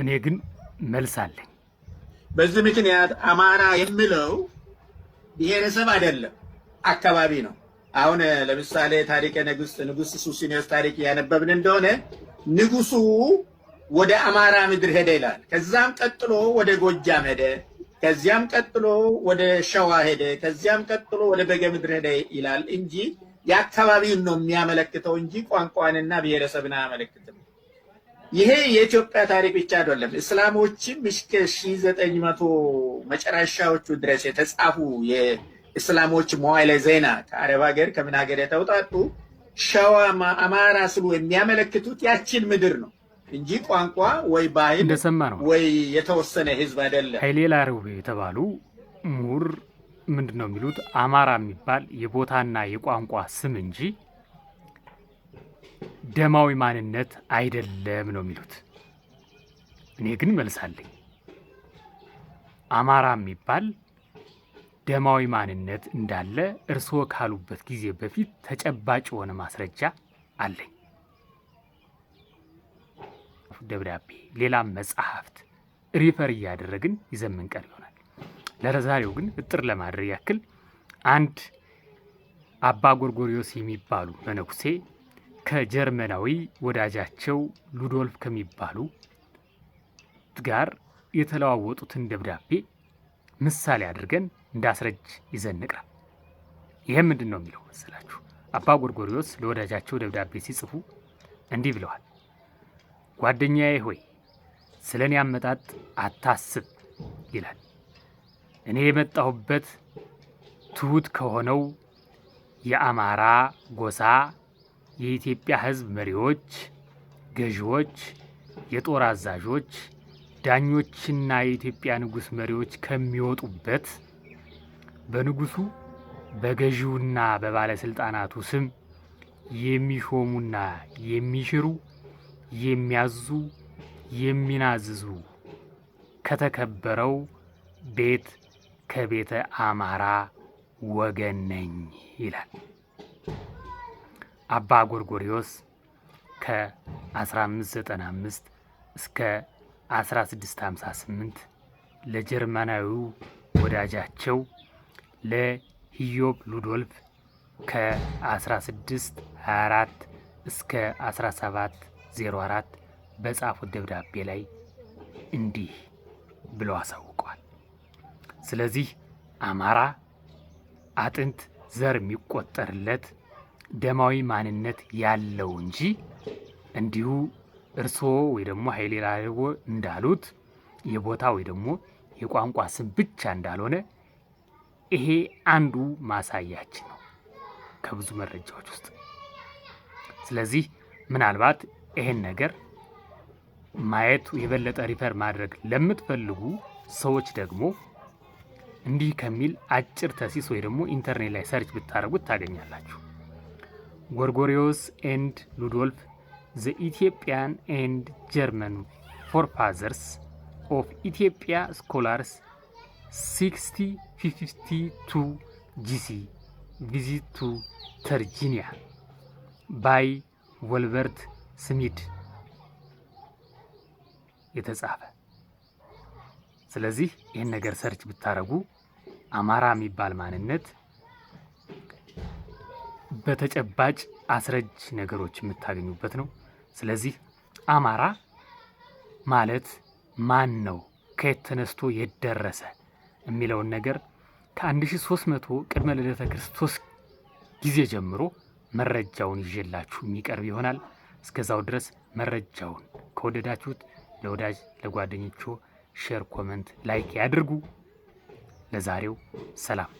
እኔ ግን መልስ አለኝ። በዚህ ምክንያት አማራ የሚለው ብሔረሰብ አይደለም፣ አካባቢ ነው። አሁን ለምሳሌ ታሪከ ንጉሥ ሱስንዮስ ታሪክ ያነበብን እንደሆነ ንጉሱ ወደ አማራ ምድር ሄደ ይላል። ከዛም ቀጥሎ ወደ ጎጃም ሄደ፣ ከዚያም ቀጥሎ ወደ ሸዋ ሄደ፣ ከዚያም ቀጥሎ ወደ በጌ ምድር ሄደ ይላል እንጂ የአካባቢውን ነው የሚያመለክተው እንጂ ቋንቋንና ብሔረሰብን አያመለክትም። ይሄ የኢትዮጵያ ታሪክ ብቻ አይደለም። እስላሞችም እስከ 1900 መጨረሻዎቹ ድረስ የተጻፉ የእስላሞች መዋዕለ ዜና ከአረብ ሀገር ከምን ሀገር የተውጣጡ ሸዋ፣ አማራ ስሉ የሚያመለክቱት ያችን ምድር ነው እንጂ ቋንቋ ወይ ባህል እንደሰማ ነው ወይ የተወሰነ ህዝብ አይደለም። ኃይሌ ላሬው የተባሉ ምሁር ምንድነው የሚሉት? አማራ የሚባል የቦታና የቋንቋ ስም እንጂ ደማዊ ማንነት አይደለም ነው የሚሉት። እኔ ግን መልሳለኝ። አማራ የሚባል ደማዊ ማንነት እንዳለ እርስዎ ካሉበት ጊዜ በፊት ተጨባጭ የሆነ ማስረጃ አለኝ። ደብዳቤ፣ ሌላም መጽሐፍት ሪፈር እያደረግን ይዘን ምንቀር ይሆናል። ለዛሬው ግን እጥር ለማድረግ ያክል አንድ አባ ጎርጎሪዮስ የሚባሉ መነኩሴ ከጀርመናዊ ወዳጃቸው ሉዶልፍ ከሚባሉ ጋር የተለዋወጡትን ደብዳቤ ምሳሌ አድርገን እንዳስረጅ ይዘን እንቅረብ። ይሄም ምንድን ነው የሚለው መሰላችሁ? አባ ጎርጎሪዮስ ለወዳጃቸው ደብዳቤ ሲጽፉ እንዲህ ብለዋል። ጓደኛዬ ሆይ ስለ እኔ አመጣጥ አታስብ ይላል። እኔ የመጣሁበት ትሁት ከሆነው የአማራ ጎሳ የኢትዮጵያ ሕዝብ መሪዎች፣ ገዢዎች፣ የጦር አዛዦች፣ ዳኞችና የኢትዮጵያ ንጉሥ መሪዎች ከሚወጡበት በንጉሱ በገዢውና በባለስልጣናቱ ስም የሚሾሙና የሚሽሩ የሚያዙ የሚናዝዙ ከተከበረው ቤት ከቤተ አማራ ወገን ነኝ ይላል። አባ ጎርጎሪዮስ ከ1595 እስከ 1658 ለጀርመናዊው ወዳጃቸው ለኢዮብ ሉዶልፍ ከ1624 እስከ 1704 በጻፉት ደብዳቤ ላይ እንዲህ ብለው አሳውቀዋል። ስለዚህ አማራ አጥንት ዘር የሚቆጠርለት ደማዊ ማንነት ያለው እንጂ እንዲሁ እርስዎ ወይ ደግሞ ኃይሌ ላሬው እንዳሉት የቦታ ወይ ደግሞ የቋንቋ ስም ብቻ እንዳልሆነ ይሄ አንዱ ማሳያችን ነው ከብዙ መረጃዎች ውስጥ። ስለዚህ ምናልባት ይሄን ነገር ማየት የበለጠ ሪፈር ማድረግ ለምትፈልጉ ሰዎች ደግሞ እንዲህ ከሚል አጭር ተሲስ ወይ ደግሞ ኢንተርኔት ላይ ሰርች ብታደርጉት ታገኛላችሁ። ጎርጎሪዮስ ኤንድ ሉዶልፍ ዘ ኢትዮጵያን ኤንድ ጀርመን ፎርፋዘርስ ኦፍ ኢትዮጵያ ስኮላርስ 6052 ጂሲ ቪዚት ቱ ተርጂኒያ ባይ ወልበርት ስሚድ የተጻፈ። ስለዚህ ይህን ነገር ሰርች ብታረጉ አማራ የሚባል ማንነት በተጨባጭ አስረጅ ነገሮች የምታገኙበት ነው። ስለዚህ አማራ ማለት ማን ነው፣ ከየት ተነስቶ የት ደረሰ የሚለውን ነገር ከ1300 ቅድመ ልደተ ክርስቶስ ጊዜ ጀምሮ መረጃውን ይዤላችሁ የሚቀርብ ይሆናል። እስከዛው ድረስ መረጃውን ከወደዳችሁት ለወዳጅ ለጓደኞቹ ሼር፣ ኮመንት፣ ላይክ ያድርጉ። ለዛሬው ሰላም።